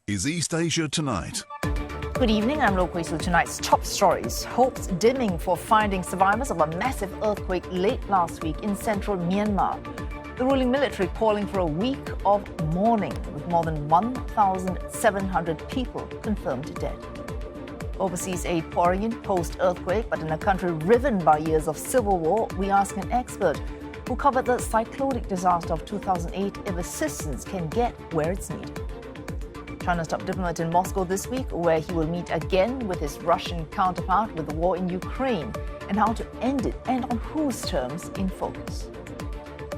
is East Asia Tonight. Good evening, I'm Lo Kwee-Su. Tonight's top stories. Hopes dimming for finding survivors of a massive earthquake late last week in central Myanmar. The ruling military calling for a week of mourning, with more than 1,700 people confirmed dead. Overseas aid pouring in post-earthquake, but in a country riven by years of civil war, we ask an expert who covered the cyclonic disaster of 2008 if assistance can get where it's needed. China's top diplomat in Moscow this week, where he will meet again with his Russian counterpart with the war in Ukraine and how to end it and on whose terms in focus.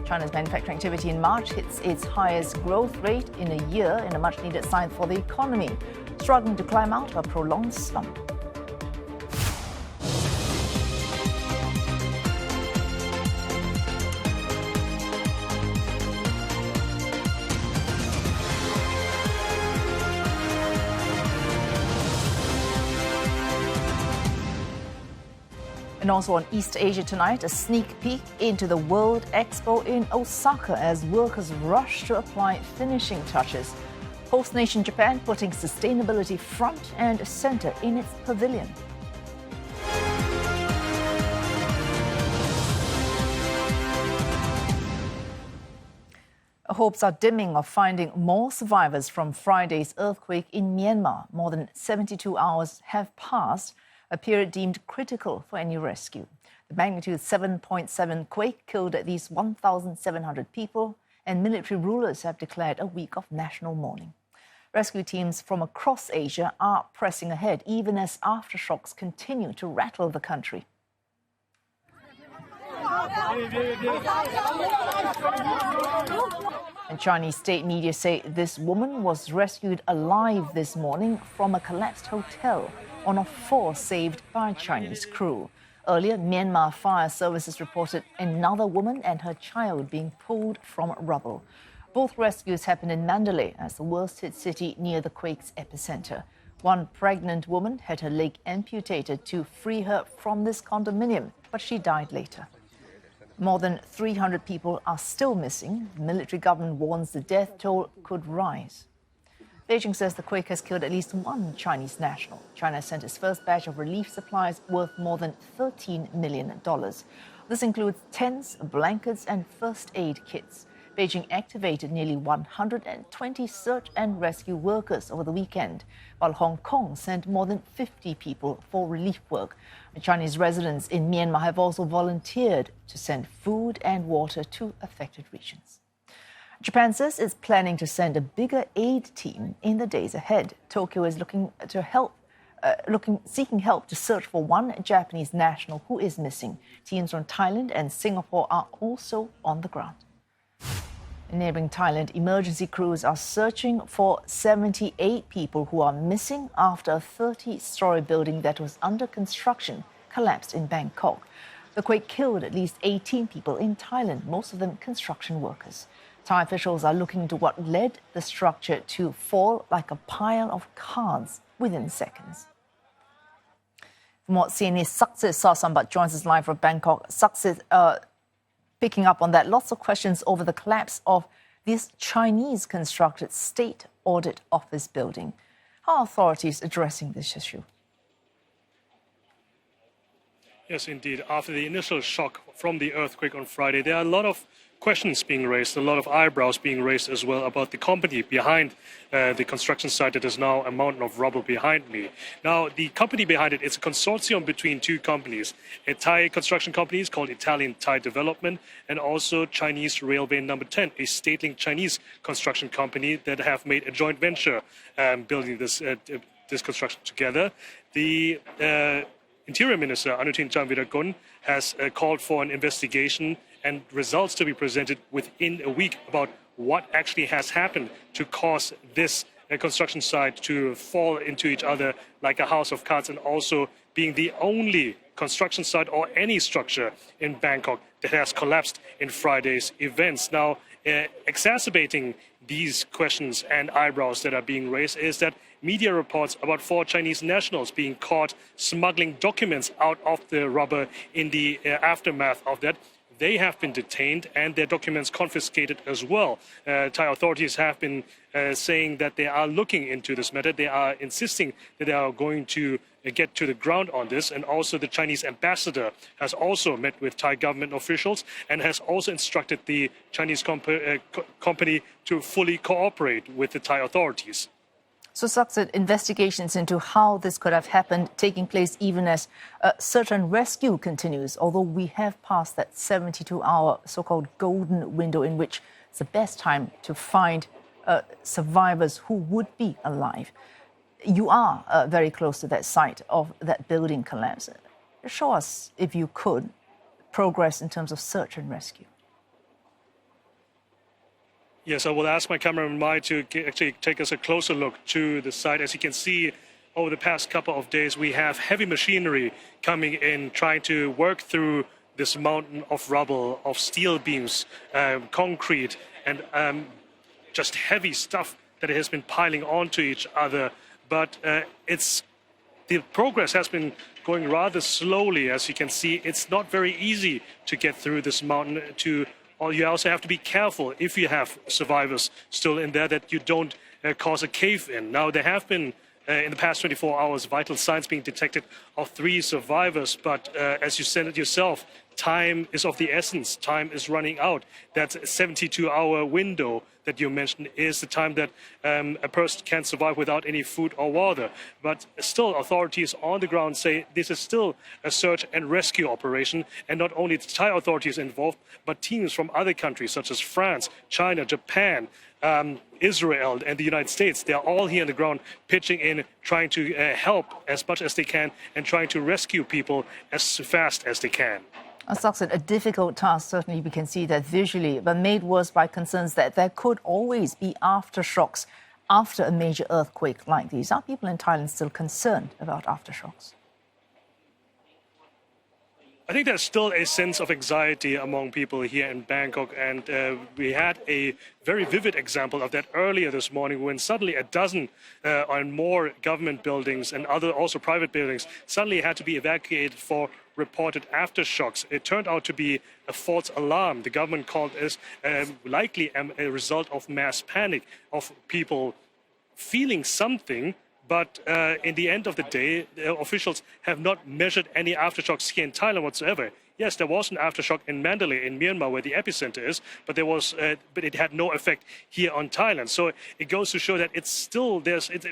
China's manufacturing activity in March hits its highest growth rate in a year in a much-needed sign for the economy, struggling to climb out of a prolonged slump. And also on East Asia Tonight, a sneak peek into the World Expo in Osaka as workers rush to apply finishing touches. Host nation Japan putting sustainability front and center in its pavilion. Hopes are dimming of finding more survivors from Friday's earthquake in Myanmar. More than 72 hours have passed, a period deemed critical for any rescue. The magnitude 7.7 quake killed at least 1,700 people, and military rulers have declared a week of national mourning. Rescue teams from across Asia are pressing ahead, even as aftershocks continue to rattle the country. And Chinese state media say this woman was rescued alive this morning from a collapsed hotel, one of 4 saved by Chinese crew. Earlier, Myanmar Fire Services reported another woman and her child being pulled from rubble. Both rescues happened in Mandalay, as the worst-hit city near the quake's epicenter. One pregnant woman had her leg amputated to free her from this condominium, but she died later. More than 300 people are still missing. The military government warns the death toll could rise. Beijing says the quake has killed at least 1 Chinese national. China sent its first batch of relief supplies worth more than $13 million. This includes tents, blankets, and first aid kits. Beijing activated nearly 120 search and rescue workers over the weekend, while Hong Kong sent more than 50 people for relief work. Chinese residents in Myanmar have also volunteered to send food and water to affected regions. Japan says it's planning to send a bigger aid team in the days ahead. Tokyo is seeking help to search for 1 Japanese national who is missing. Teams from Thailand and Singapore are also on the ground. In neighboring Thailand, emergency crews are searching for 78 people who are missing after a 30-story building that was under construction collapsed in Bangkok. The quake killed at least 18 people in Thailand, most of them construction workers. Thai officials are looking into what led the structure to fall like a pile of cards within seconds. For more, CNA's Saksith Saiyasombut joins us live from Bangkok. Saksith, picking up on that, lots of questions over the collapse of this Chinese-constructed state audit office building. How are authorities addressing this issue? Yes, indeed. After the initial shock from the earthquake on Friday, there are a lot of questions being raised, a lot of eyebrows being raised as well about the company behind the construction site that is now a mountain of rubble behind me. Now, the company behind it is a consortium between 2 companies, a Thai construction company called Italian Thai Development, and also Chinese Railway Number 10, a state-linked Chinese construction company that have made a joint venture building this construction together. The Interior Minister Anutin Charnvirakul has called for an investigation and results to be presented within a week about what actually has happened to cause this construction site to fall into each other like a house of cards, and also being the only construction site or any structure in Bangkok that has collapsed in Friday's events. Now, exacerbating these questions and eyebrows that are being raised is that media reports about 4 Chinese nationals being caught smuggling documents out of the rubble in the aftermath of that. they have been detained and their documents confiscated as well. Thai authorities have been saying that they are looking into this matter. They are insisting that they are going to get to the ground on this. And also the Chinese ambassador has also met with Thai government officials and has also instructed the Chinese company to fully cooperate with the Thai authorities. So, Saksith, investigations into how this could have happened taking place even as search and rescue continues, although we have passed that 72-hour so-called golden window in which it's the best time to find survivors who would be alive. You are very close to that site of that building collapse. Show us, if you could, progress in terms of search and rescue. Yes, I will ask my cameraman Mai to actually take us a closer look to the site. As you can see, over the past couple of days, we have heavy machinery coming in, trying to work through this mountain of rubble, of steel beams, concrete, and just heavy stuff that has been piling onto each other. But the progress has been going rather slowly. As you can see, it's not very easy to get through this mountain. You also have to be careful if you have survivors still in there that you don't cause a cave-in. Now, there have been, in the past 24 hours, vital signs being detected of 3 survivors. But as you said it yourself, time is of the essence. Time is running out. That 72-hour window that you mentioned is the time that a person can survive without any food or water. But still, authorities on the ground say this is still a search and rescue operation. And not only the Thai authorities involved, but teams from other countries such as France, China, Japan, Israel and the United States. They are all here on the ground pitching in, trying to help as much as they can and trying to rescue people as fast as they can. Saksith, a difficult task, certainly we can see that visually, but made worse by concerns that there could always be aftershocks after a major earthquake like these. Are people in Thailand still concerned about aftershocks? I think there's still a sense of anxiety among people here in Bangkok, and we had a very vivid example of that earlier this morning when suddenly a dozen or more government buildings and other also private buildings suddenly had to be evacuated for reported aftershocks. It turned out to be a false alarm. The government called this likely a result of mass panic, of people feeling something. But in the end of the day, the officials have not measured any aftershocks here in Thailand whatsoever. Yes, there was an aftershock in Mandalay in Myanmar where the epicenter is, but it had no effect here on Thailand. So it goes to show that it's still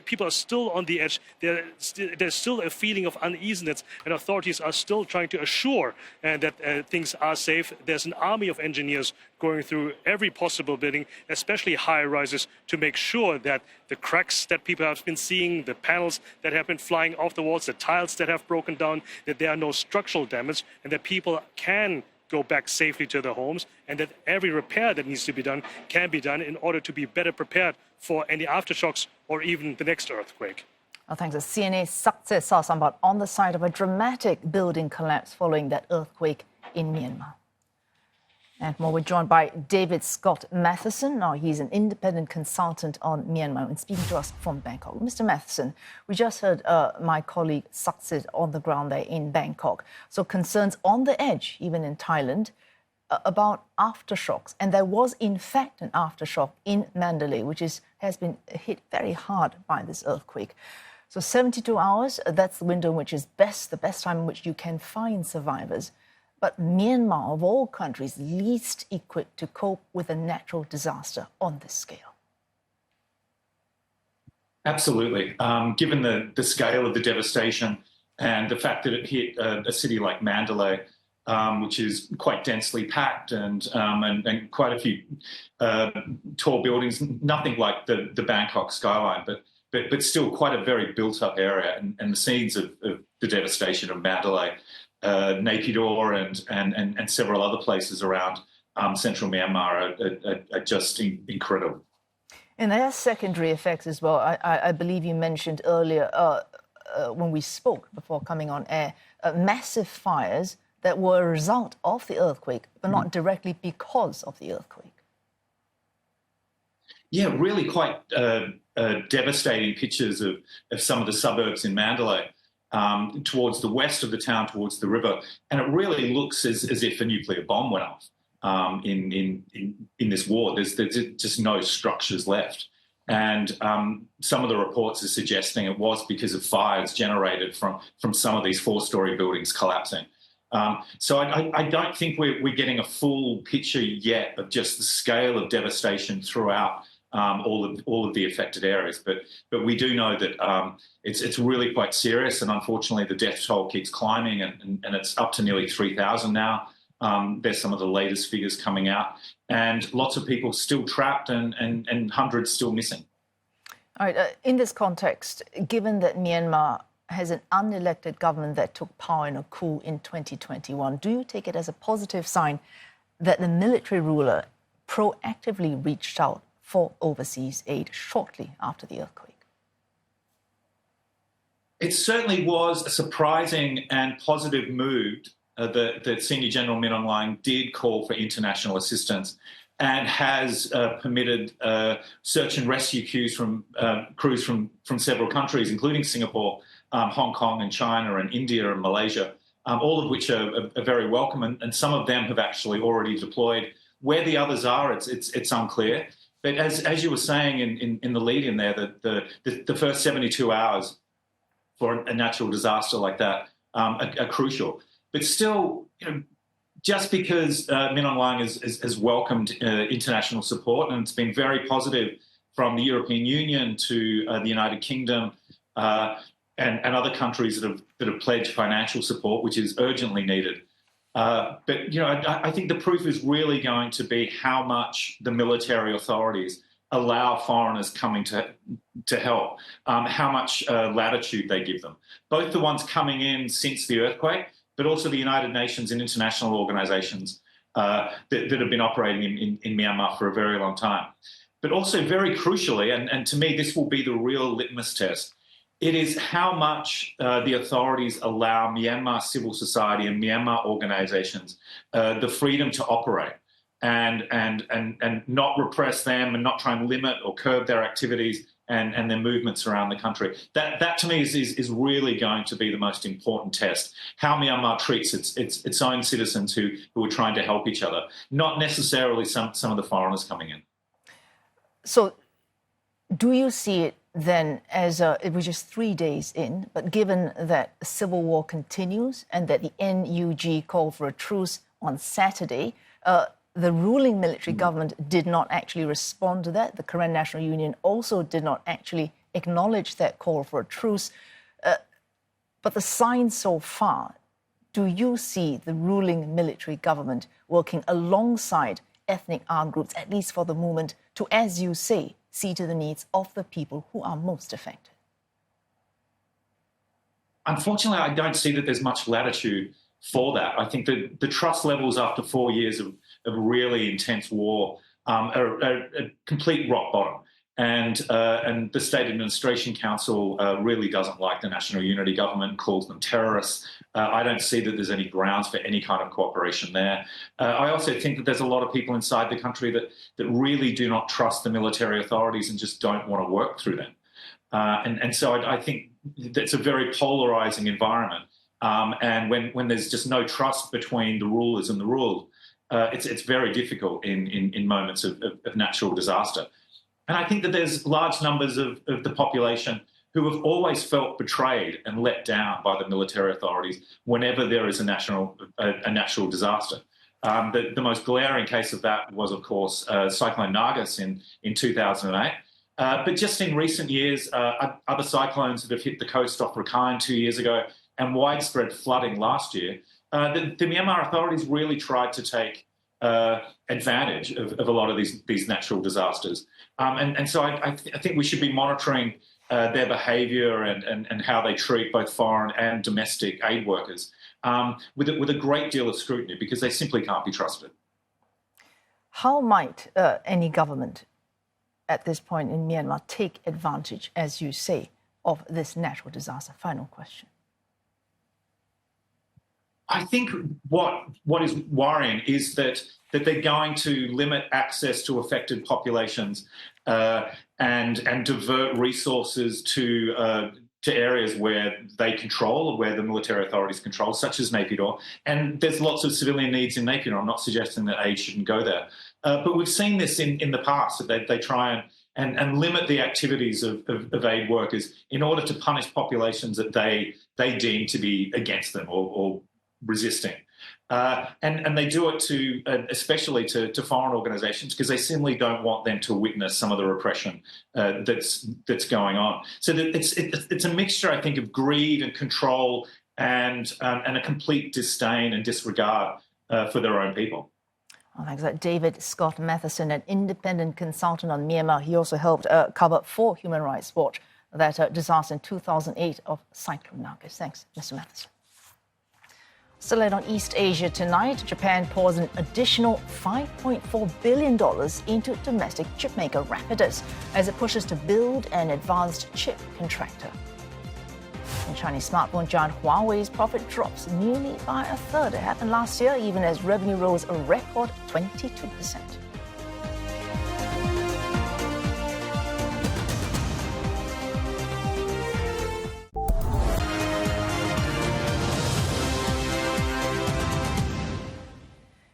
people are still on the edge. There's still a feeling of uneasiness, and authorities are still trying to assure that things are safe. There's an army of engineers going through every possible building, especially high-rises, to make sure that the cracks that people have been seeing, the panels that have been flying off the walls, the tiles that have broken down, that there are no structural damage, and that people can go back safely to their homes, and that every repair that needs to be done can be done in order to be better prepared for any aftershocks or even the next earthquake. Well, thanks. CNA's Saksith Sayasombut on the site of a dramatic building collapse following that earthquake in Myanmar. And more, we're joined by David Scott Matheson. Now, he's an independent consultant on Myanmar and speaking to us from Bangkok. Mr. Matheson, we just heard my colleague Saksith on the ground there in Bangkok. So concerns on the edge, even in Thailand, about aftershocks. And there was, in fact, an aftershock in Mandalay, which has been hit very hard by this earthquake. So 72 hours, that's the window in which is the best time in which you can find survivors. But Myanmar, of all countries, least equipped to cope with a natural disaster on this scale. Absolutely. Given the scale of the devastation and the fact that it hit a city like Mandalay, which is quite densely packed and quite a few tall buildings, nothing like the Bangkok skyline, but still quite a very built-up area. And the scenes of the devastation of Mandalay, Naypyidaw and several other places around central Myanmar are just incredible. And there are secondary effects as well. I believe you mentioned earlier when we spoke before coming on air, massive fires that were a result of the earthquake, but not directly because of the earthquake. Yeah, really quite devastating pictures of some of the suburbs in Mandalay. towards the west of the town, towards the river, and it really looks as if a nuclear bomb went off in this war. There's just no structures left. And some of the reports are suggesting it was because of fires generated from some of these four-storey buildings collapsing. So I don't think we're getting a full picture yet of just the scale of devastation throughout all of the affected areas. But we do know that it's really quite serious, and unfortunately the death toll keeps climbing, and it's up to nearly 3,000 now. There's some of the latest figures coming out, and lots of people still trapped and hundreds still missing. All right. In this context, given that Myanmar has an unelected government that took power in a coup in 2021, do you take it as a positive sign that the military ruler proactively reached out for overseas aid shortly after the earthquake? It certainly was a surprising and positive move that Senior General Min Aung Hlaing did call for international assistance and has permitted search and rescue crews from several countries, including Singapore, Hong Kong and China and India and Malaysia, all of which are very welcome, and some of them have actually already deployed. Where the others are, it's unclear. But as you were saying in the lead-in there, that the first 72 hours for a natural disaster like that are crucial. But still, just because Min Aung Hlaing has welcomed international support, and it's been very positive from the European Union to the United Kingdom and other countries that have pledged financial support, which is urgently needed. But I think the proof is really going to be how much the military authorities allow foreigners coming to help, how much latitude they give them. Both the ones coming in since the earthquake, but also the United Nations and international organisations that have been operating in Myanmar for a very long time. But also very crucially, and to me this will be the real litmus test, it is how much the authorities allow Myanmar civil society and Myanmar organisations the freedom to operate and not repress them and not try and limit or curb their activities and their movements around the country. That to me is really going to be the most important test. How Myanmar treats its own citizens who are trying to help each other, not necessarily some of the foreigners coming in. So do you see it then as it was just 3 days in, but given that the civil war continues and that the NUG called for a truce on Saturday, the ruling military government did not actually respond to that. The Karen National Union also did not actually acknowledge that call for a truce. But the signs so far, do you see the ruling military government working alongside ethnic armed groups, at least for the moment, to, as you say, see to the needs of the people who are most affected? Unfortunately, I don't see that there's much latitude for that. I think that the trust levels after 4 years of really intense war are a complete rock bottom. And the State Administration Council really doesn't like the National Unity Government, calls them terrorists. I don't see that there's any grounds for any kind of cooperation there. I also think that there's a lot of people inside the country that really do not trust the military authorities and just don't want to work through them. And so I think that's a very polarising environment. And when there's just no trust between the rulers and the ruled, it's very difficult in moments of natural disaster. And I think that there's large numbers of the population who have always felt betrayed and let down by the military authorities whenever there is a natural disaster. The most glaring case of that was, of course, Cyclone Nargis in 2008. But just in recent years, other cyclones that have hit the coast off Rakhine 2 years ago and widespread flooding last year, the Myanmar authorities really tried to take advantage of a lot of these natural disasters. And so I think we should be monitoring their behaviour and how they treat both foreign and domestic aid workers with a great deal of scrutiny, because they simply can't be trusted. How might any government at this point in Myanmar take advantage, as you say, of this natural disaster? Final question. I think what is worrying is that they're going to limit access to affected populations and divert resources to to areas where they control or where the military authorities control, such as Naypyidaw. And there's lots of civilian needs in Naypyidaw. I'm not suggesting that aid shouldn't go there. But we've seen this in the past, that they try and limit the activities of aid workers in order to punish populations that they deem to be against them or resisting. And they do it especially to foreign organisations, because they simply don't want them to witness some of the repression that's going on. So that it's a mixture, I think, of greed and control and a complete disdain and disregard for their own people. Oh, thanks. David Scott Matheson, an independent consultant on Myanmar. He also helped cover for Human Rights Watch that disaster in 2008 of Cyclone Nargis. Thanks, Mr. Matheson. Still on East Asia tonight, Japan pours an additional $5.4 billion into domestic chipmaker Rapidus as it pushes to build an advanced chip contractor. And Chinese smartphone giant Huawei's profit drops nearly by a third. It happened last year, even as revenue rose a record 22%.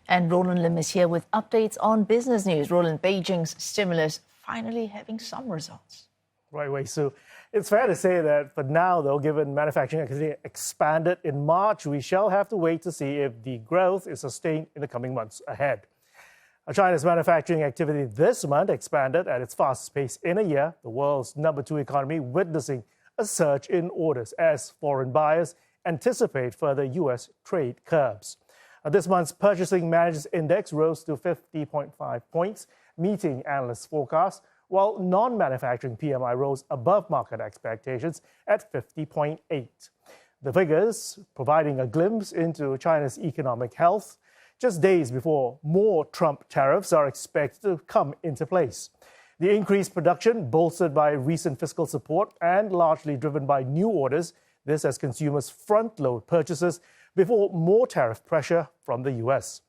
And Roland Lim is here with updates on business news. Roland, Beijing's stimulus finally having some results. Right, Wei Su. It's fair to say that for now, though, given manufacturing activity expanded in March, we shall have to wait to see if the growth is sustained in the coming months ahead. China's manufacturing activity this month expanded at its fastest pace in a year, the world's #2 economy witnessing a surge in orders as foreign buyers anticipate further U.S. trade curbs. This month's Purchasing Managers' Index rose to 50.5 points, meeting analysts' forecasts, while non-manufacturing PMI rose above market expectations at 50.8. The figures providing a glimpse into China's economic health just days before more Trump tariffs are expected to come into place. The increased production, bolstered by recent fiscal support and largely driven by new orders, this as consumers front-load purchases before more tariff pressure from the U.S.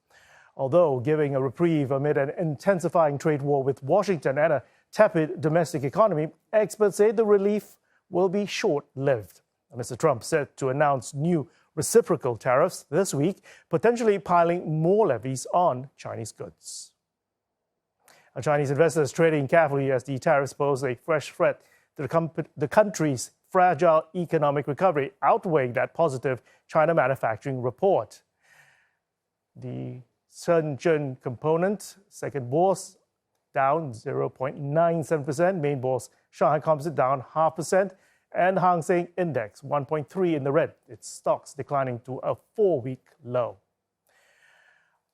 Although giving a reprieve amid an intensifying trade war with Washington and a tepid domestic economy, experts say the relief will be short-lived. Mr. Trump set to announce new reciprocal tariffs this week, potentially piling more levies on Chinese goods. Chinese investors trading carefully as the tariffs pose a fresh threat to the country's fragile economic recovery, outweighing that positive China manufacturing report. The Shenzhen component, second bourse, down 0.97%, main bourse Shanghai Composite down 0.5%, and Hang Seng Index 1.3 in the red, its stocks declining to a 4-week low.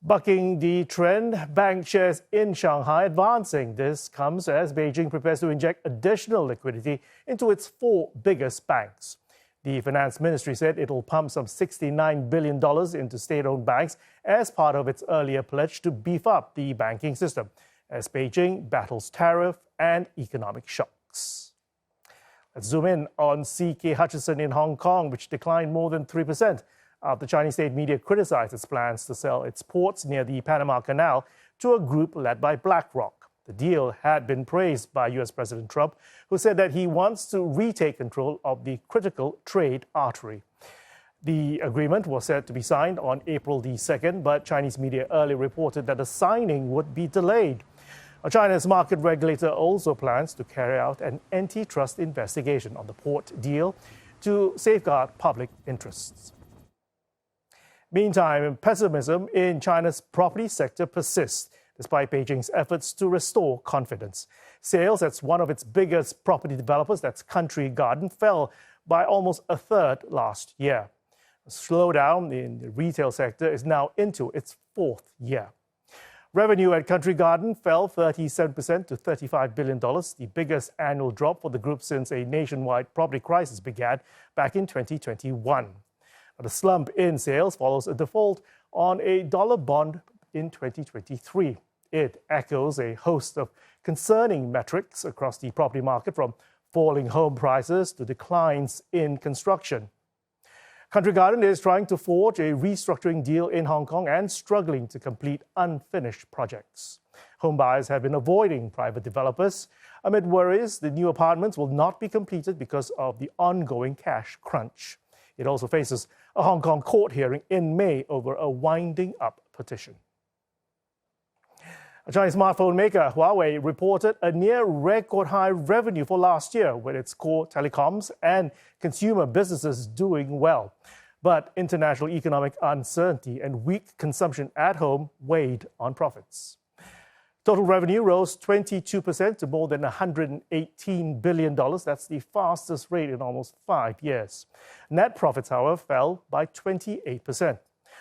Bucking the trend, bank shares in Shanghai advancing. This comes as Beijing prepares to inject additional liquidity into its 4 biggest banks. The finance ministry said it'll pump some $69 billion into state-owned banks as part of its earlier pledge to beef up the banking system as Beijing battles tariff and economic shocks. Let's zoom in on CK Hutchison in Hong Kong, which declined more than 3%. After Chinese state media criticized its plans to sell its ports near the Panama Canal to a group led by BlackRock. The deal had been praised by U.S. President Trump, who said that he wants to retake control of the critical trade artery. The agreement was set to be signed on April the 2nd, but Chinese media earlier reported that the signing would be delayed. China's market regulator also plans to carry out an antitrust investigation on the port deal to safeguard public interests. Meantime, pessimism in China's property sector persists, despite Beijing's efforts to restore confidence. Sales at one of its biggest property developers, that's Country Garden, fell by almost a third last year. A slowdown in the retail sector is now into its 4th year. Revenue at Country Garden fell 37% to $35 billion, the biggest annual drop for the group since a nationwide property crisis began back in 2021. The slump in sales follows a default on a dollar bond in 2023. It echoes a host of concerning metrics across the property market, from falling home prices to declines in construction. Country Garden is trying to forge a restructuring deal in Hong Kong and struggling to complete unfinished projects. Home buyers have been avoiding private developers Amid worries, the new apartments will not be completed because of the ongoing cash crunch. It also faces a Hong Kong court hearing in May over a winding up petition. A Chinese smartphone maker, Huawei, reported a near record high revenue for last year, with its core telecoms and consumer businesses doing well. But international economic uncertainty and weak consumption at home weighed on profits. Total revenue rose 22% to more than $118 billion. That's the fastest rate in almost 5 years. Net profits, however, fell by 28%.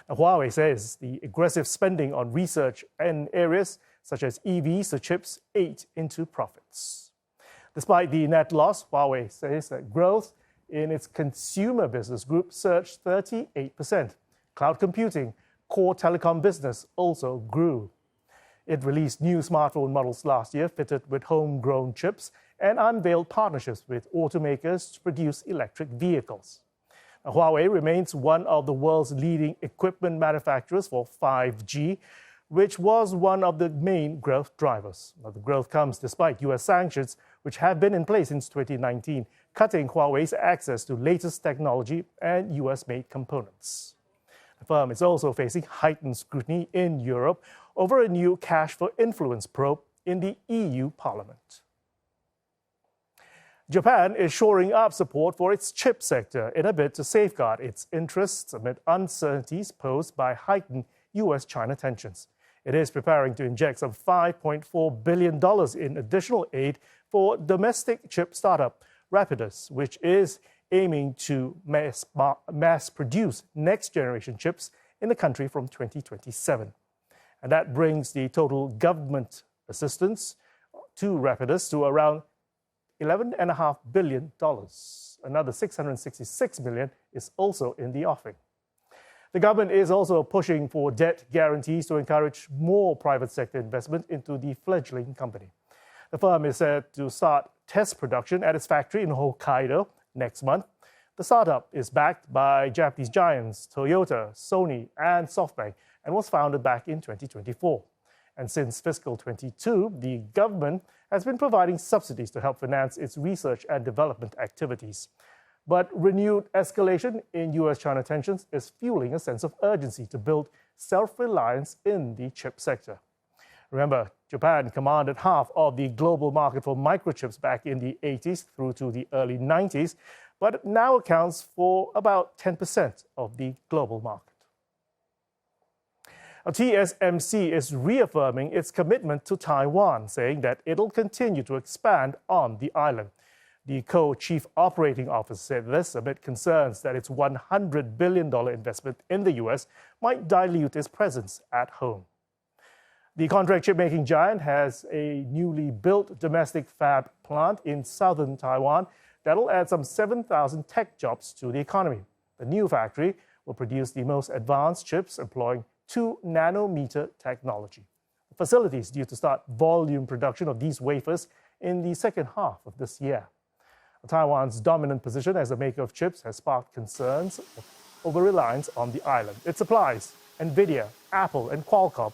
Now, Huawei says the aggressive spending on research in areas such as EVs or chips ate into profits. Despite the net loss, Huawei says that growth in its consumer business group surged 38%. Cloud computing, core telecom business also grew. It released new smartphone models last year fitted with homegrown chips and unveiled partnerships with automakers to produce electric vehicles. Now, Huawei remains one of the world's leading equipment manufacturers for 5G, which was one of the main growth drivers. Now, the growth comes despite U.S. sanctions, which have been in place since 2019, cutting Huawei's access to latest technology and U.S.-made components. The firm is also facing heightened scrutiny in Europe over a new cash for influence probe in the EU Parliament. Japan is shoring up support for its chip sector in a bid to safeguard its interests amid uncertainties posed by heightened U.S.-China tensions. It is preparing to inject some $5.4 billion in additional aid for domestic chip startup Rapidus, which is aiming to mass produce next-generation chips in the country from 2027. And that brings the total government assistance to Rapidus to around $11.5 billion. Another $666 million is also in the offing. The government is also pushing for debt guarantees to encourage more private sector investment into the fledgling company. The firm is set to start test production at its factory in Hokkaido next month. The startup is backed by Japanese giants Toyota, Sony, and SoftBank, and was founded back in 2024. And since fiscal 22, the government has been providing subsidies to help finance its research and development activities. But renewed escalation in U.S.-China tensions is fueling a sense of urgency to build self-reliance in the chip sector. Remember, Japan commanded half of the global market for microchips back in the 80s through to the early 90s, but it now accounts for about 10% of the global market. TSMC is reaffirming its commitment to Taiwan, saying that it'll continue to expand on the island. The co-chief operating officer said this amid concerns that its $100 billion investment in the U.S. might dilute its presence at home. The contract chip-making giant has a newly built domestic fab plant in southern Taiwan that'll add some 7,000 tech jobs to the economy. The new factory will produce the most advanced chips employing 2-nanometer technology. The facility is due to start volume production of these wafers in the second half of this year. Taiwan's dominant position as a maker of chips has sparked concerns over reliance on the island. It supplies NVIDIA, Apple, and Qualcomm,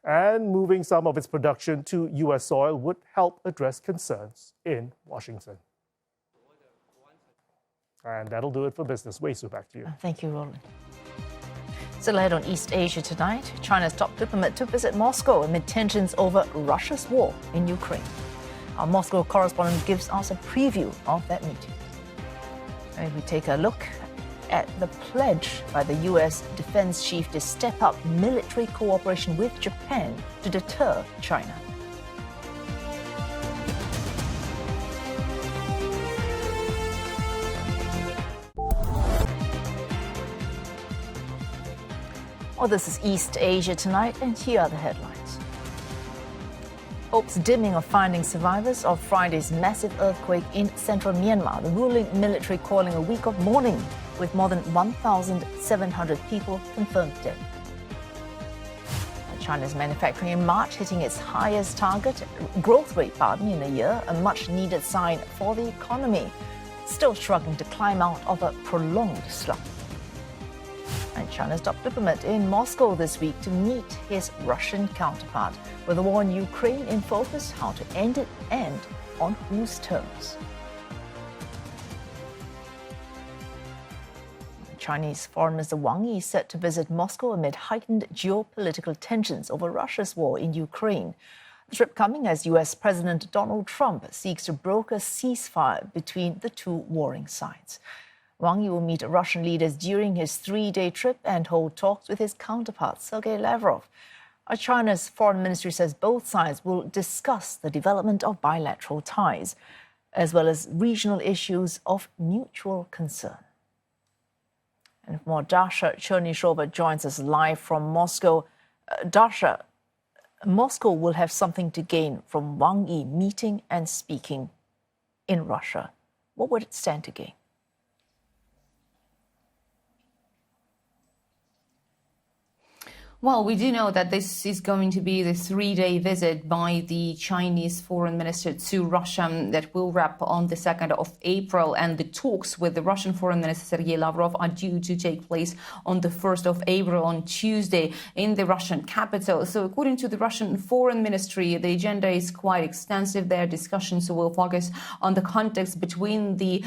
and moving some of its production to U.S. soil would help address concerns in Washington. And that'll do it for business. Wei Su, back to you. Thank you, Roland. Still ahead on East Asia tonight, China's top diplomat to visit Moscow amid tensions over Russia's war in Ukraine. Our Moscow correspondent gives us a preview of that meeting. And we take a look at the pledge by the U.S. defense chief to step up military cooperation with Japan to deter China. Well, this is East Asia tonight, and here are the headlines. Hopes dimming of finding survivors of Friday's massive earthquake in central Myanmar, the ruling military calling a week of mourning, with more than 1,700 people confirmed dead. China's manufacturing in March hitting its highest growth rate in a year, a much-needed sign for the economy, still struggling to climb out of a prolonged slump. And China's top diplomat in Moscow this week to meet his Russian counterpart. With the war in Ukraine in focus, how to end it and on whose terms. Chinese Foreign Minister Wang Yi is set to visit Moscow amid heightened geopolitical tensions over Russia's war in Ukraine. The trip coming as US President Donald Trump seeks to broker a ceasefire between the two warring sides. Wang Yi will meet Russian leaders during his 3-day trip and hold talks with his counterpart, Sergei Lavrov. China's foreign ministry says both sides will discuss the development of bilateral ties, as well as regional issues of mutual concern. And more, Dasha Chernyshyova joins us live from Moscow. Dasha, Moscow will have something to gain from Wang Yi meeting and speaking in Russia. What would it stand to gain? Well, we do know that this is going to be the 3-day visit by the Chinese foreign minister to Russia that will wrap on the 2nd of April. And the talks with the Russian foreign minister Sergei Lavrov are due to take place on the 1st of April, on Tuesday, in the Russian capital. So according to the Russian foreign ministry, the agenda is quite extensive. Their discussions will focus on the context between the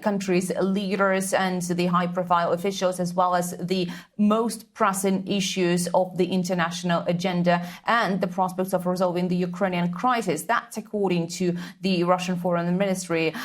country's leaders and the high-profile officials, as well as the most pressing issues of the international agenda and the prospects of resolving the Ukrainian crisis. That's according to the Russian Foreign Ministry.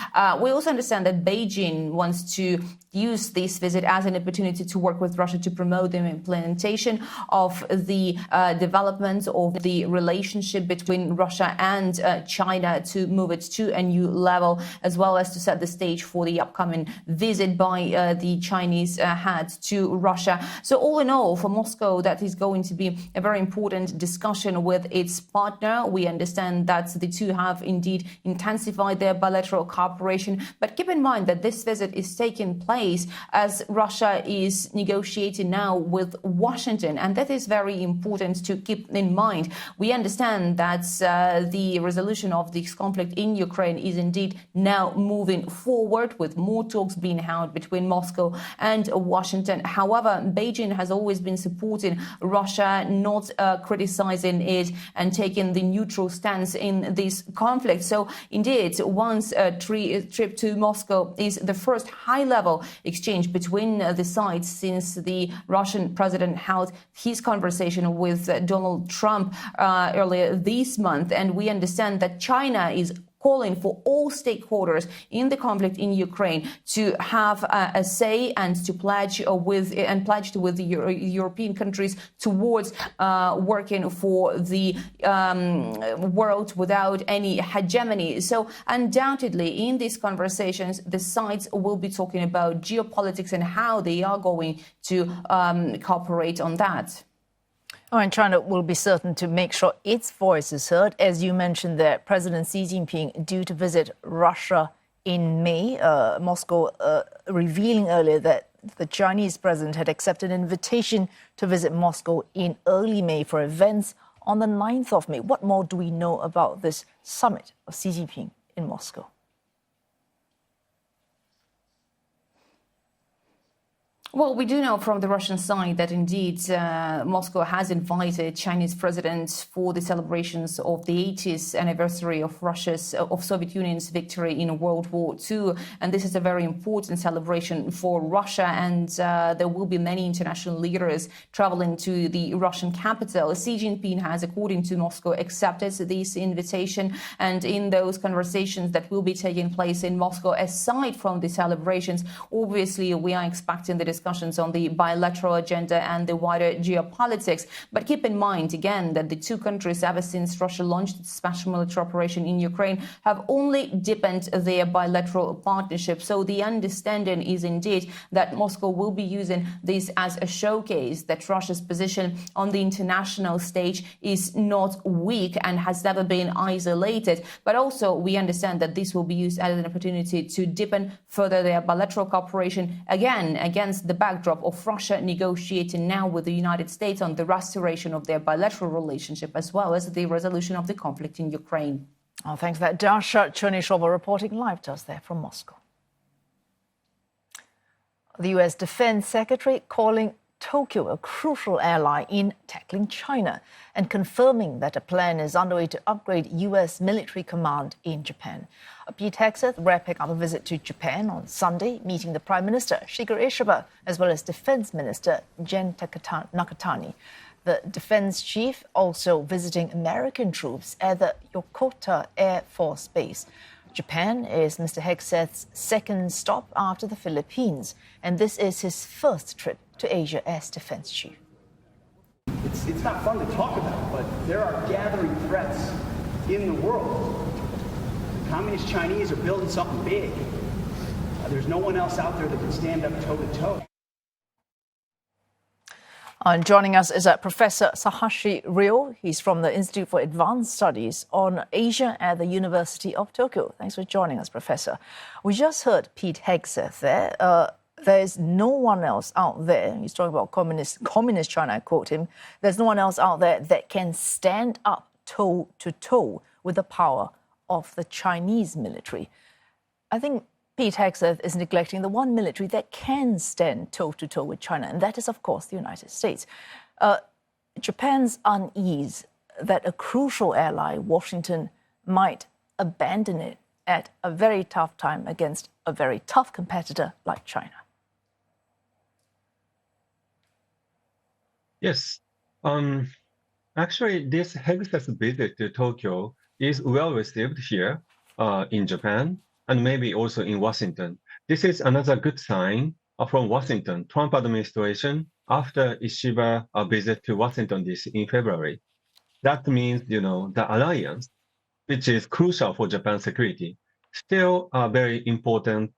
We also understand that Beijing wants to use this visit as an opportunity to work with Russia to promote the implementation of the development of the relationship between Russia and China to move it to a new level, as well as to set the stage for the upcoming visit by the Chinese head to Russia. So all in all, for Moscow, that is going to be a very important discussion with its partner. We understand that the two have indeed intensified their bilateral cooperation. But keep in mind that this visit is taking place as Russia is negotiating now with Washington. And that is very important to keep in mind. We understand that the resolution of this conflict in Ukraine is indeed now moving forward, with more talks being held between Moscow and Washington. However, Beijing has always been supporting Russia, not criticizing it and taking the neutral stance in this conflict. So indeed, one's trip to Moscow is the first high-level exchange between the sides since the Russian president held his conversation with Donald Trump earlier this month. And we understand that China is calling for all stakeholders in the conflict in Ukraine to have a say and to pledge with the European countries towards working for the world without any hegemony. So undoubtedly, in these conversations, the sides will be talking about geopolitics and how they are going to cooperate on that. Oh, and China will be certain to make sure its voice is heard. As you mentioned there, President Xi Jinping due to visit Russia in May, Moscow revealing earlier that the Chinese president had accepted an invitation to visit Moscow in early May for events on the 9th of May. What more do we know about this summit of Xi Jinping in Moscow? Well, we do know from the Russian side that indeed Moscow has invited Chinese presidents for the celebrations of the 80th anniversary of Soviet Union's victory in World War II. And this is a very important celebration for Russia. And there will be many international leaders traveling to the Russian capital. Xi Jinping has, according to Moscow, accepted this invitation. And in those conversations that will be taking place in Moscow, aside from the celebrations, obviously we are expecting the discussions on the bilateral agenda and the wider geopolitics. But keep in mind, again, that the two countries, ever since Russia launched its special military operation in Ukraine, have only deepened their bilateral partnership. So the understanding is indeed that Moscow will be using this as a showcase that Russia's position on the international stage is not weak and has never been isolated. But also we understand that this will be used as an opportunity to deepen further their bilateral cooperation, again, against the backdrop of Russia negotiating now with the United States on the restoration of their bilateral relationship, as well as the resolution of the conflict in Ukraine. Oh, thanks for that. Dasha Chernyshyova reporting live to us there from Moscow. The U.S. Defense Secretary calling Tokyo a crucial ally in tackling China and confirming that a plan is underway to upgrade US military command in Japan. Pete Hegseth wrapping up a visit to Japan on Sunday, meeting the Prime Minister Shigeru Ishiba as well as Defense Minister Gen Nakatani. The defense chief also visiting American troops at the Yokota Air Force Base. Japan is Mr. Hegseth's second stop after the Philippines, and this is his first trip to Asia as defense chief. It's not fun to talk about, but there are gathering threats in the world. The Communist Chinese are building something big. There's no one else out there that can stand up toe-to-toe. And joining us is Professor Sahashi Ryo. He's from the Institute for Advanced Studies on Asia at the University of Tokyo. Thanks for joining us, Professor. We just heard Pete Hegseth there. There's no one else out there, he's talking about communist China, I quote him, there's no one else out there that can stand up toe-to-toe with the power of the Chinese military. I think Pete Hegseth is neglecting the one military that can stand toe-to-toe with China, and that is, of course, the United States. Japan's unease that a crucial ally, Washington, might abandon it at a very tough time against a very tough competitor like China. Yes. Actually, this Hegseth visit to Tokyo is well received here in Japan, and maybe also in Washington. This is another good sign from Washington, Trump administration, after Ishiba visit to Washington DC in February. That means, the alliance, which is crucial for Japan's security, still very important,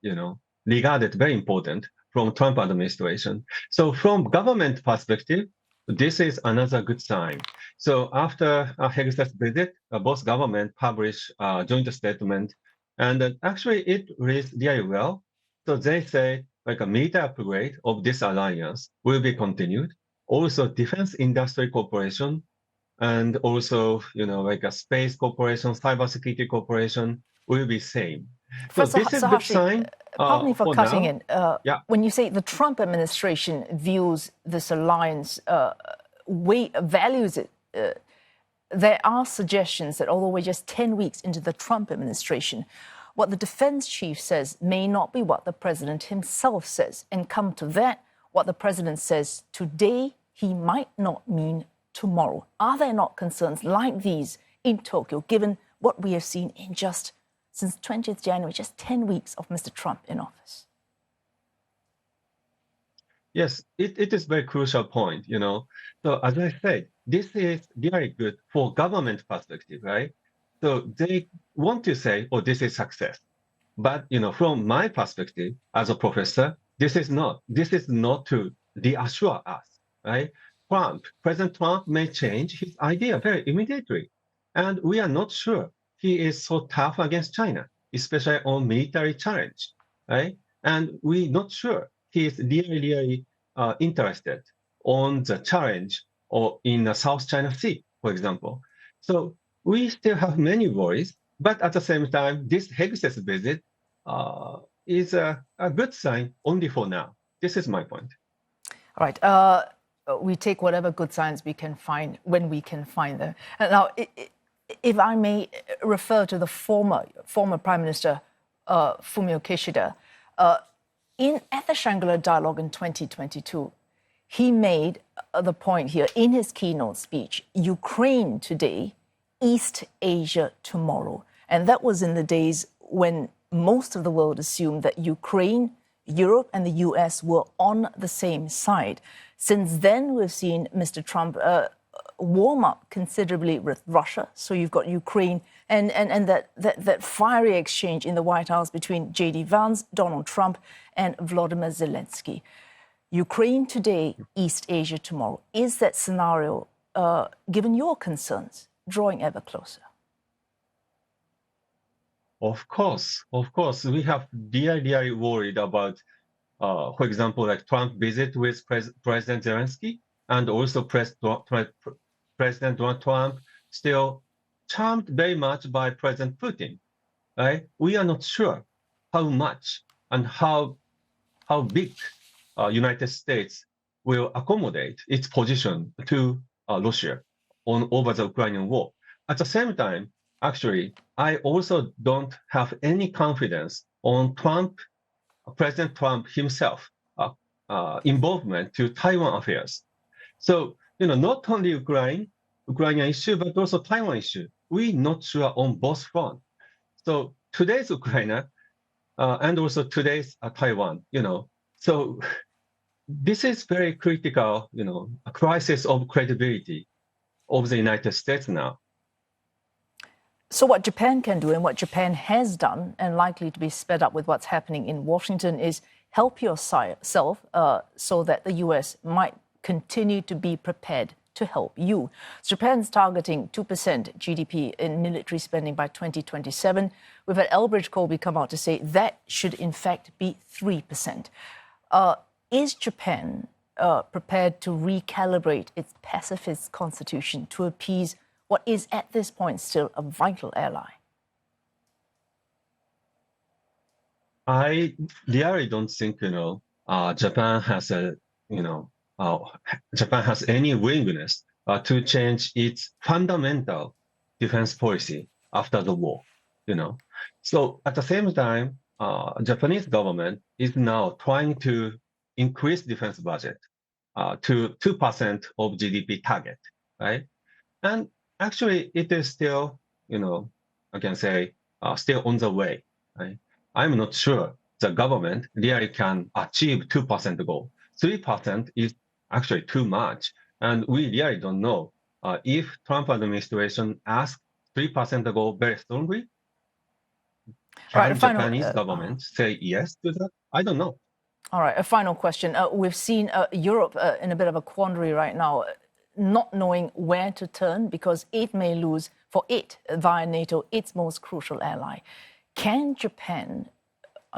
regarded very important from Trump administration. So from government perspective, this is another good sign. So after Hegseth's visit, both governments published a joint statement, and actually it reads really well. So they say like a military upgrade of this alliance will be continued. Also defense industry cooperation, and also, like a space cooperation, cybersecurity cooperation will be same. So this is a good sign. Pardon me for cutting in. Yeah. When you say the Trump administration views this alliance, values it, there are suggestions that although we're just 10 weeks into the Trump administration, what the defense chief says may not be what the president himself says. And come to that, what the president says today, he might not mean tomorrow. Are there not concerns like these in Tokyo, given what we have seen in just since 20th January, just 10 weeks of Mr. Trump in office? Yes, it is very crucial point, So as I said, this is very good for government perspective, right? So they want to say, oh, this is success. But, from my perspective as a professor, this is not to reassure us, right? President Trump may change his idea very immediately. And we are not sure he is so tough against China, especially on military challenge, right? And we're not sure he is really interested on the challenge or in the South China Sea, for example. So we still have many worries, but at the same time, this Hegseth visit is a good sign only for now. This is my point. All right. We take whatever good signs we can find when we can find them. Now, if I may refer to the former Prime Minister Fumio Kishida, at the Shangri-La Dialogue in 2022, he made the point here in his keynote speech, Ukraine today, East Asia tomorrow. And that was in the days when most of the world assumed that Ukraine, Europe and the US were on the same side. Since then, we've seen Mr. Trump warm up considerably with Russia. So you've got Ukraine and that fiery exchange in the White House between J.D. Vance, Donald Trump and Volodymyr Zelensky. Ukraine today, East Asia tomorrow. Is that scenario, given your concerns, drawing ever closer? Of course. We have really worried about, for example, like Trump visit with President Zelensky, and also President Donald Trump still charmed very much by President Putin, right? We are not sure how much and how big United States will accommodate its position to Russia over the Ukrainian war. At the same time, actually, I also don't have any confidence on President Trump himself involvement to Taiwan affairs. So, not only Ukrainian issue, but also Taiwan issue. We're not sure on both fronts. So today's Ukraine and also today's Taiwan, So this is very critical, a crisis of credibility of the United States now. So what Japan can do and what Japan has done, and likely to be sped up with what's happening in Washington, is help yourself so that the US might continue to be prepared to help you. So Japan's targeting 2% GDP in military spending by 2027. We've had Elbridge Colby come out to say that should in fact be 3%. Is Japan prepared to recalibrate its pacifist constitution to appease what is at this point still a vital ally? I really don't think, Japan has Japan has any willingness to change its fundamental defense policy after the war, So at the same time, Japanese government is now trying to increase defense budget to 2% of GDP target, right? And actually, it is still, I can say, still on the way, right? I'm not sure the government really can achieve 2% goal. 3% is actually too much. And we really don't know if Trump administration asks 3% goal very strongly. Can Japanese government say yes to that? I don't know. All right, a final question. We've seen Europe in a bit of a quandary right now, not knowing where to turn because it may lose for it via NATO, its most crucial ally. Can Japan,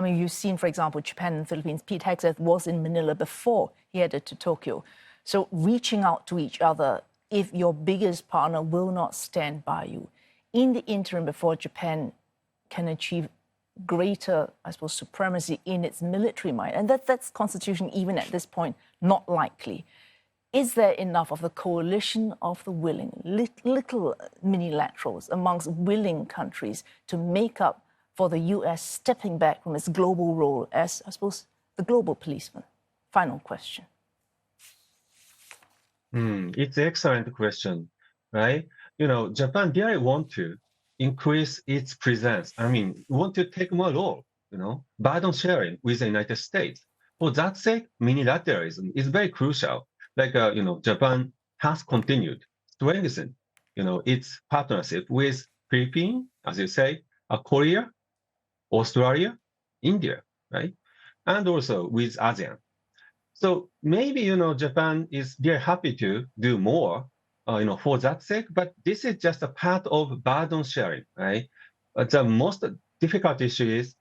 you've seen, for example, Japan and the Philippines, Pete Hegseth was in Manila before he headed to Tokyo. So reaching out to each other if your biggest partner will not stand by you in the interim before Japan can achieve greater, supremacy in its military might. And that's constitution even at this point not likely. Is there enough of the coalition of the willing, little minilaterals amongst willing countries to make up for the US stepping back from its global role as, the global policeman? Final question. It's an excellent question, right? Japan really want to increase its presence. Want to take more role, burden sharing with the United States. For that sake, minilateralism is very crucial. Japan has continued strengthen, its partnership with Philippines, as you say, Korea, Australia, India, right? And also with ASEAN. So maybe, Japan is very happy to do more, for that sake, but this is just a part of burden sharing, right? The most difficult issue is,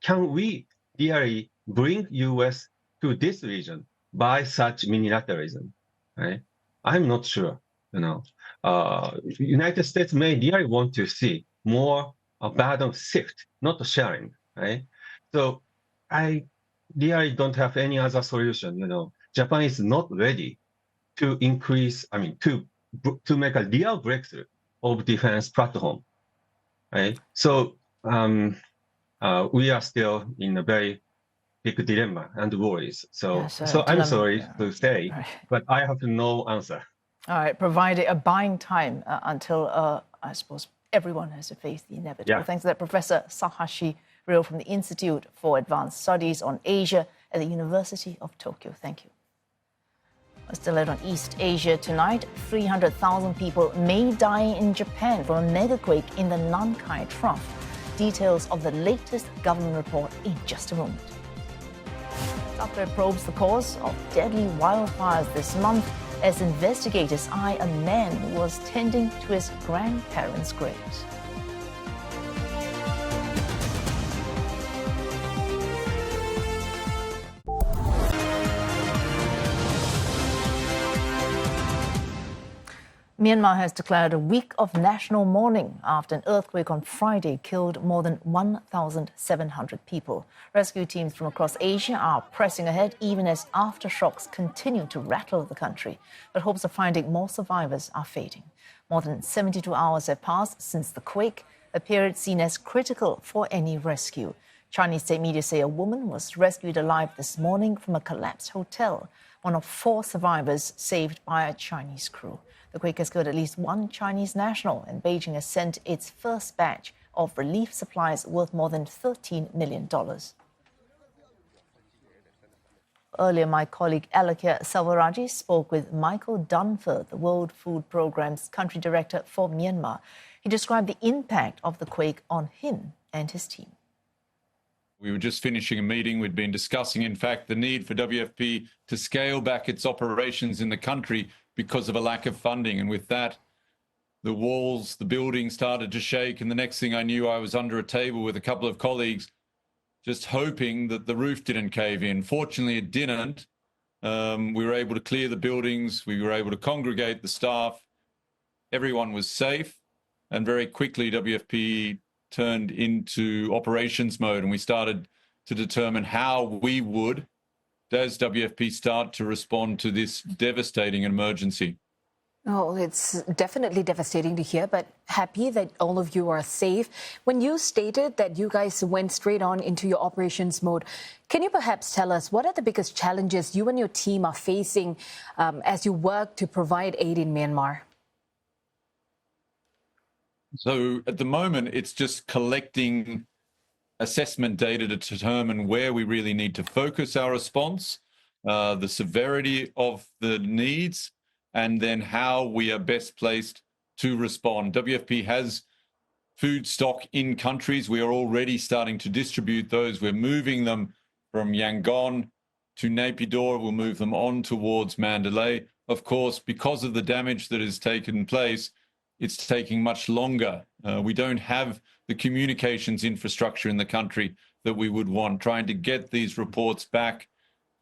can we really bring US to this region by such minilateralism, right? I'm not sure, United States may really want to see more burden shift, not sharing, right? So I really don't have any other solution, Japan is not ready to increase, to make a real breakthrough of defense platform, right? So we are still in a very big dilemma and worries. So I'm sorry to say, but I have no answer. All right, provided a buying time until, everyone has to face the inevitable. Yeah. Thanks to that, Professor Sakashi Ryo from the Institute for Advanced Studies on Asia at the University of Tokyo. Thank you. Still out on East Asia tonight, 300,000 people may die in Japan from a megaquake in the Nankai Trough. Details of the latest government report in just a moment. After it probes the cause of deadly wildfires this month as investigators eye a man who was tending to his grandparents' graves. Myanmar has declared a week of national mourning after an earthquake on Friday killed more than 1,700 people. Rescue teams from across Asia are pressing ahead even as aftershocks continue to rattle the country. But hopes of finding more survivors are fading. More than 72 hours have passed since the quake, a period seen as critical for any rescue. Chinese state media say a woman was rescued alive this morning from a collapsed hotel, one of 4 survivors saved by a Chinese crew. The quake has killed at least 1 Chinese national, and Beijing has sent its first batch of relief supplies worth more than $13 million. Earlier, my colleague Alakia Salvaraji spoke with Michael Dunford, the World Food Programme's country director for Myanmar. He described the impact of the quake on him and his team. We were just finishing a meeting. We'd been discussing, in fact, the need for WFP to scale back its operations in the country because of a lack of funding. And with that, the walls, the building started to shake. And the next thing I knew, I was under a table with a couple of colleagues, just hoping that the roof didn't cave in. Fortunately, it didn't. We were able to clear the buildings. We were able to congregate the staff. Everyone was safe. And very quickly, WFP turned into operations mode, and we started to determine how we would, as WFP, start to respond to this devastating emergency. Oh, it's definitely devastating to hear, but happy that all of you are safe. When you stated that you guys went straight on into your operations mode, can you perhaps tell us what are the biggest challenges you and your team are facing as you work to provide aid in Myanmar? So at the moment, it's just collecting assessment data to determine where we really need to focus our response, the severity of the needs, and then how we are best placed to respond. WFP has food stock in countries. We are already starting to distribute those. We're moving them from Yangon to Naypyidaw. We'll move them on towards Mandalay. Of course, because of the damage that has taken place, it's taking much longer. We don't have the communications infrastructure in the country that we would want. Trying to get these reports back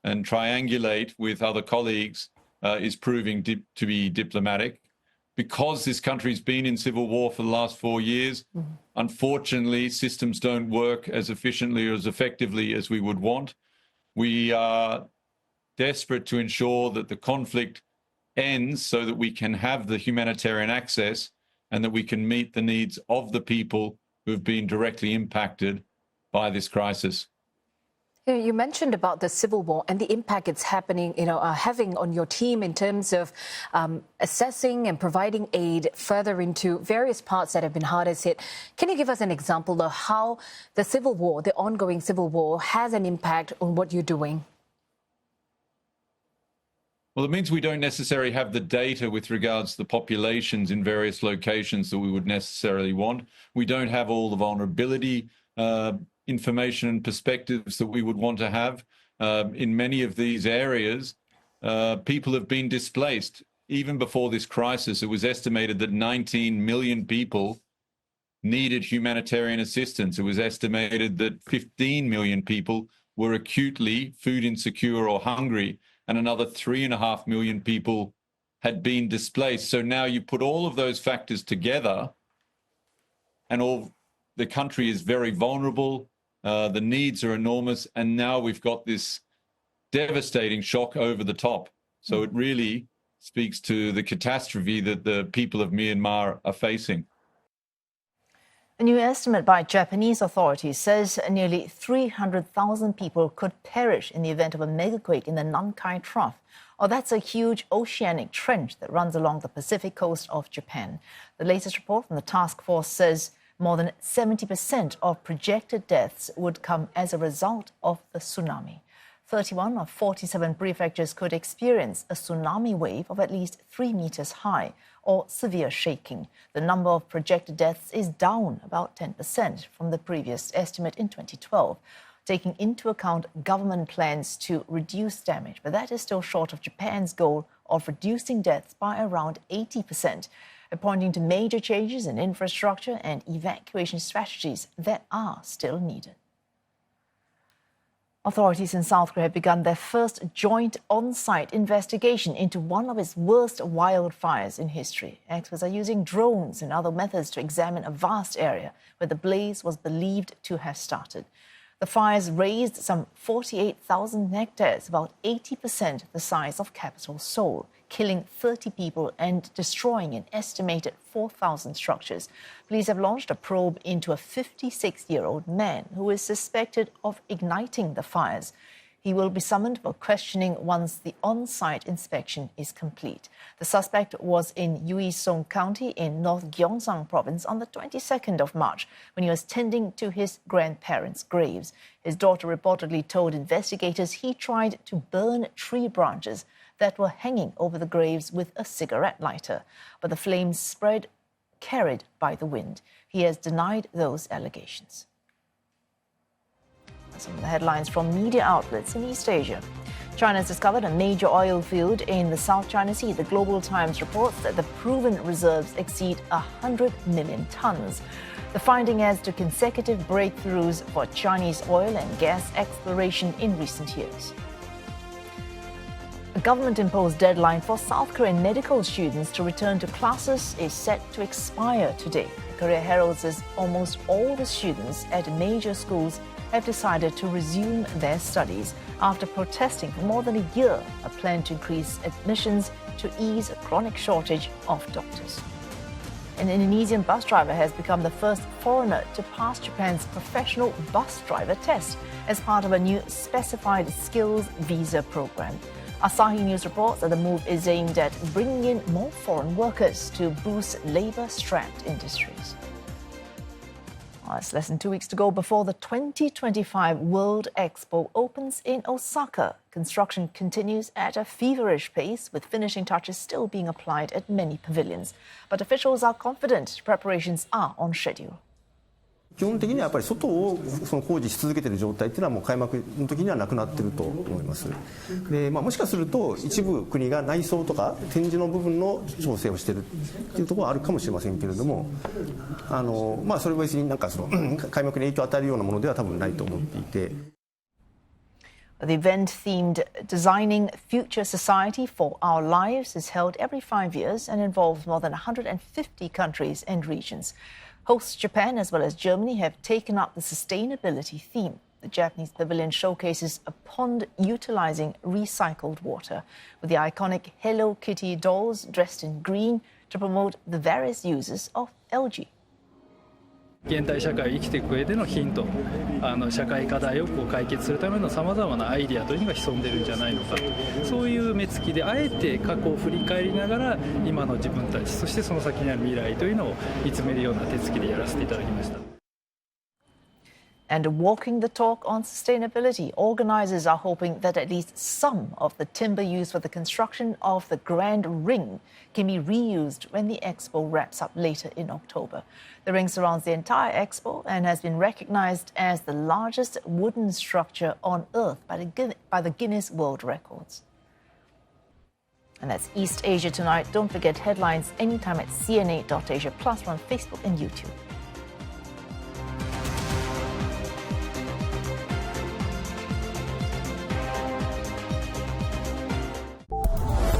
and triangulate with other colleagues is proving to be diplomatic. Because this country's been in civil war for the last 4 years, unfortunately, systems don't work as efficiently or as effectively as we would want. We are desperate to ensure that the conflict ends so that we can have the humanitarian access and that we can meet the needs of the people who have been directly impacted by this crisis. You mentioned about the civil war and the impact it's having on your team in terms of assessing and providing aid further into various parts that have been hardest hit. Can you give us an example of how the civil war, the ongoing civil war, has an impact on what you're doing? Well, it means we don't necessarily have the data with regards to the populations in various locations that we would necessarily want. We don't have all the vulnerability information and perspectives that we would want to have. In many of these areas, people have been displaced. Even before this crisis, it was estimated that 19 million people needed humanitarian assistance. It was estimated that 15 million people were acutely food insecure or hungry, and another 3.5 million people had been displaced. So now you put all of those factors together, and the country is very vulnerable, the needs are enormous, and now we've got this devastating shock over the top. So it really speaks to the catastrophe that the people of Myanmar are facing. A new estimate by Japanese authorities says nearly 300,000 people could perish in the event of a megaquake in the Nankai Trough. That's a huge oceanic trench that runs along the Pacific coast of Japan. The latest report from the task force says more than 70% of projected deaths would come as a result of the tsunami. 31 of 47 prefectures could experience a tsunami wave of at least 3 meters high or severe shaking. The number of projected deaths is down about 10% from the previous estimate in 2012, taking into account government plans to reduce damage. But that is still short of Japan's goal of reducing deaths by around 80%, pointing to major changes in infrastructure and evacuation strategies that are still needed. Authorities in South Korea have begun their first joint on-site investigation into one of its worst wildfires in history. Experts are using drones and other methods to examine a vast area where the blaze was believed to have started. The fires razed some 48,000 hectares, about 80% the size of capital Seoul, killing 30 people and destroying an estimated 4,000 structures. Police have launched a probe into a 56-year-old man who is suspected of igniting the fires. He will be summoned for questioning once the on-site inspection is complete. The suspect was in Uiseong County in North Gyeongsang Province on the 22nd of March when he was tending to his grandparents' graves. His daughter reportedly told investigators he tried to burn tree branches that were hanging over the graves with a cigarette lighter, but the flames spread, carried by the wind. He has denied those allegations. Some of the headlines from media outlets in East Asia. China has discovered a major oil field in the South China Sea. The Global Times reports that the proven reserves exceed 100 million tons. The finding adds to consecutive breakthroughs for Chinese oil and gas exploration in recent years. A government-imposed deadline for South Korean medical students to return to classes is set to expire today. The Korea Herald says almost all the students at major schools have decided to resume their studies after protesting for more than a year a plan to increase admissions to ease a chronic shortage of doctors. An Indonesian bus driver has become the first foreigner to pass Japan's professional bus driver test as part of a new specified skills visa program. Asahi News reports that the move is aimed at bringing in more foreign workers to boost labour-strapped industries. It's less than 2 weeks to go before the 2025 World Expo opens in Osaka. Construction continues at a feverish pace, with finishing touches still being applied at many pavilions. But officials are confident preparations are on schedule. 基本的にはやっぱり外を工事し続けている状態っていうのはもう開幕の時にはなくなっていると思います。で、もしかすると一部国が内装とか展示の部分の調整をしているっていうところはあるかもしれませんけれども、それは別になんか開幕に影響を与えるようなものでは多分ないと思っていて。The event themed Designing Future Society for Our Lives is held every 5 years and involves more than 150 countries and regions. Hosts Japan as well as Germany have taken up the sustainability theme. The Japanese pavilion showcases a pond utilizing recycled water, with the iconic Hello Kitty dolls dressed in green to promote the various uses of algae. 現代社会を生きていく上でのヒント、社会課題を解決するためのさまざまなアイディアというのが潜んでるんじゃないのか、そういう目つきであえて過去を振り返りながら今の自分たち、そしてその先にある未来というのを見つめるような手つきでやらせていただきました。And walking the talk on sustainability, organisers are hoping that at least some of the timber used for the construction of the Grand Ring can be reused when the expo wraps up later in October. The ring surrounds the entire expo and has been recognised as the largest wooden structure on Earth by the Guinness World Records. And that's East Asia tonight. Don't forget headlines anytime at cna.asia, plus on Facebook and YouTube.